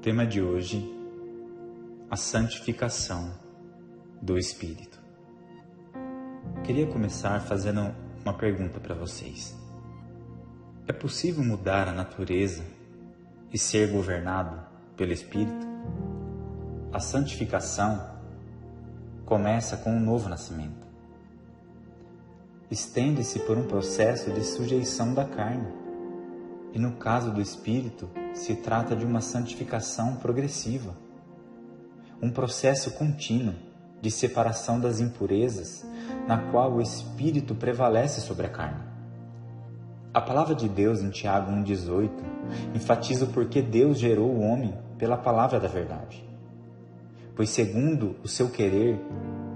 tema de hoje, a santificação do Espírito. Queria começar fazendo uma pergunta para vocês. É possível mudar a natureza e ser governado pelo Espírito? A santificação começa com um novo nascimento. Estende-se por um processo de sujeição da carne. E no caso do Espírito, se trata de uma santificação progressiva. Um processo contínuo de separação das impurezas, na qual o Espírito prevalece sobre a carne. A palavra de Deus em Tiago 1,18 enfatiza o porquê Deus gerou o homem pela palavra da verdade. Pois segundo o seu querer,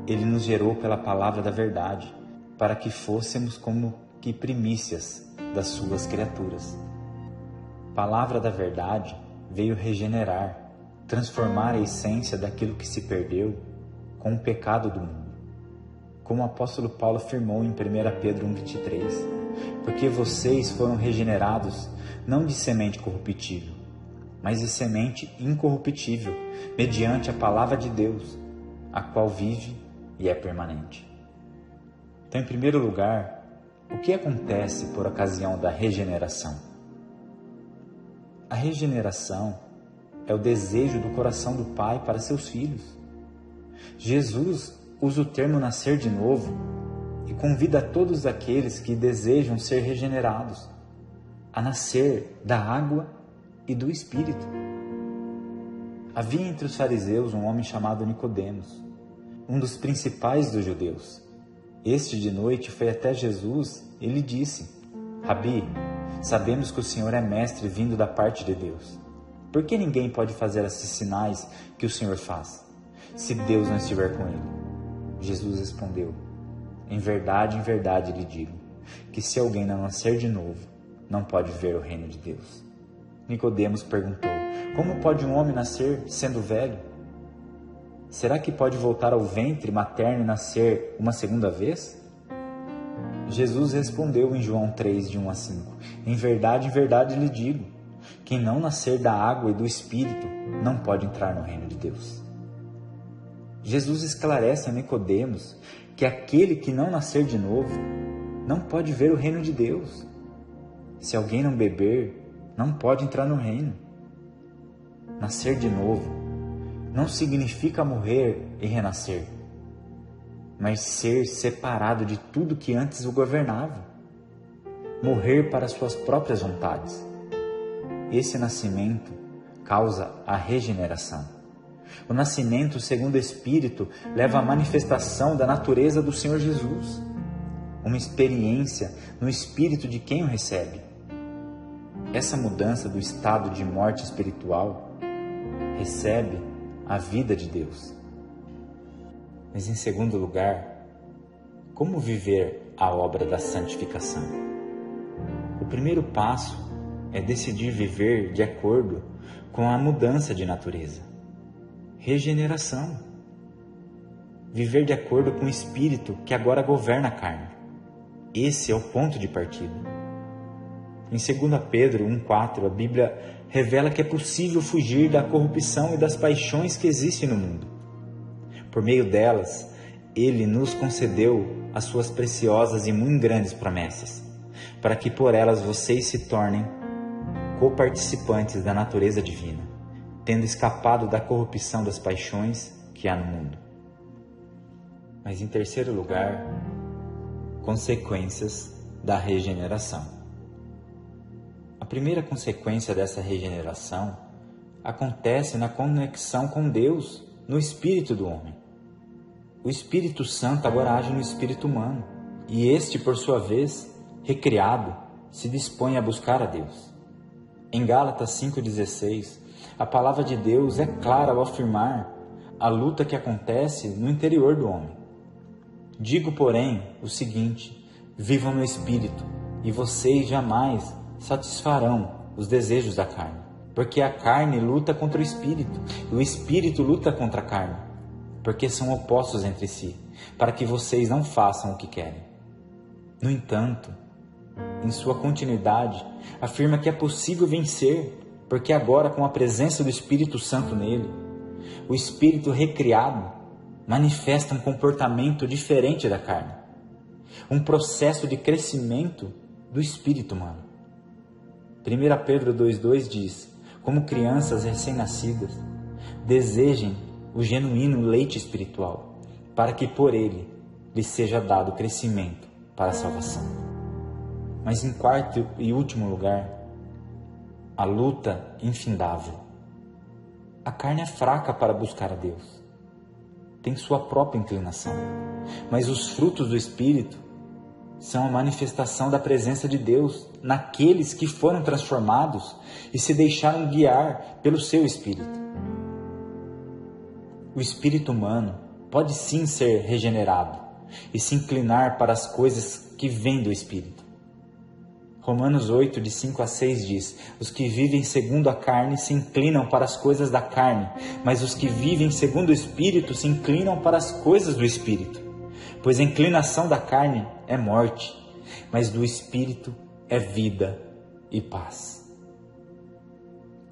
Ele nos gerou pela palavra da verdade, para que fôssemos como que primícias das suas criaturas. Palavra da verdade veio regenerar, transformar a essência daquilo que se perdeu com o pecado do mundo. Como o apóstolo Paulo afirmou em 1 Pedro 1,23, porque vocês foram regenerados não de semente corruptível, mas de semente incorruptível, mediante a palavra de Deus, a qual vive e é permanente. Então, em primeiro lugar, o que acontece por ocasião da regeneração? A regeneração é o desejo do coração do Pai para seus filhos. Jesus usa o termo nascer de novo e convida a todos aqueles que desejam ser regenerados a nascer da água e do Espírito. Havia entre os fariseus um homem chamado Nicodemos, um dos principais dos judeus. Este de noite foi até Jesus e lhe disse: Rabi, sabemos que o Senhor é mestre vindo da parte de Deus. Por que ninguém pode fazer esses sinais que o Senhor faz, se Deus não estiver com ele? Jesus respondeu: em verdade lhe digo, que se alguém não nascer de novo, não pode ver o reino de Deus. Nicodemos perguntou: como pode um homem nascer sendo velho? Será que pode voltar ao ventre materno e nascer uma segunda vez? Jesus respondeu em João 3, de 1 a 5, em verdade lhe digo, quem não nascer da água e do Espírito não pode entrar no reino de Deus. Jesus esclarece a Nicodemos que aquele que não nascer de novo não pode ver o reino de Deus. Se alguém não beber, não pode entrar no reino. Nascer de novo não significa morrer e renascer, mas ser separado de tudo que antes o governava, morrer para suas próprias vontades. Esse nascimento causa a regeneração. O nascimento segundo o Espírito leva à manifestação da natureza do Senhor Jesus, uma experiência no Espírito de quem o recebe. Essa mudança do estado de morte espiritual recebe a vida de Deus. Mas em segundo lugar, como viver a obra da santificação? O primeiro passo é decidir viver de acordo com a mudança de natureza. Regeneração. Viver de acordo com o Espírito que agora governa a carne. Esse é o ponto de partida. Em 2 Pedro 1,4, a Bíblia revela que é possível fugir da corrupção e das paixões que existem no mundo. Por meio delas, Ele nos concedeu as suas preciosas e muito grandes promessas, para que por elas vocês se tornem coparticipantes da natureza divina, tendo escapado da corrupção das paixões que há no mundo. Mas em terceiro lugar, consequências da regeneração. A primeira consequência dessa regeneração acontece na conexão com Deus, no espírito do homem. O Espírito Santo agora age no espírito humano, e este, por sua vez, recriado, se dispõe a buscar a Deus. Em Gálatas 5,16, a palavra de Deus é clara ao afirmar a luta que acontece no interior do homem. Digo, porém, o seguinte: vivam no Espírito, e vocês jamais satisfarão os desejos da carne, porque a carne luta contra o Espírito, e o Espírito luta contra a carne, porque são opostos entre si, para que vocês não façam o que querem. No entanto, em sua continuidade, afirma que é possível vencer porque agora, com a presença do Espírito Santo nele, o espírito recriado manifesta um comportamento diferente da carne, um processo de crescimento do espírito humano. 1 Pedro 2,2 diz: como crianças recém-nascidas, desejem o genuíno leite espiritual, para que por ele lhes seja dado crescimento para a salvação. Mas em quarto e último lugar, a luta infindável. A carne é fraca para buscar a Deus, tem sua própria inclinação, mas os frutos do Espírito são a manifestação da presença de Deus naqueles que foram transformados e se deixaram guiar pelo seu Espírito. O espírito humano pode sim ser regenerado e se inclinar para as coisas que vêm do Espírito. Romanos 8, de 5 a 6 diz: os que vivem segundo a carne se inclinam para as coisas da carne, mas os que vivem segundo o Espírito se inclinam para as coisas do Espírito. Pois a inclinação da carne é morte, mas do Espírito é vida e paz.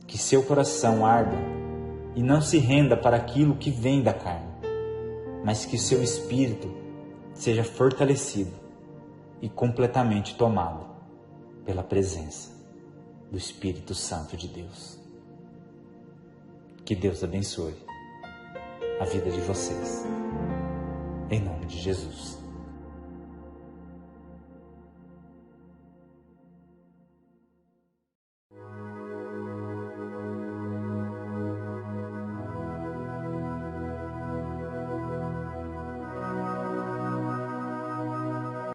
Que seu coração arda e não se renda para aquilo que vem da carne, mas que seu Espírito seja fortalecido e completamente tomado pela presença do Espírito Santo de Deus. Que Deus abençoe a vida de vocês. Em nome de Jesus.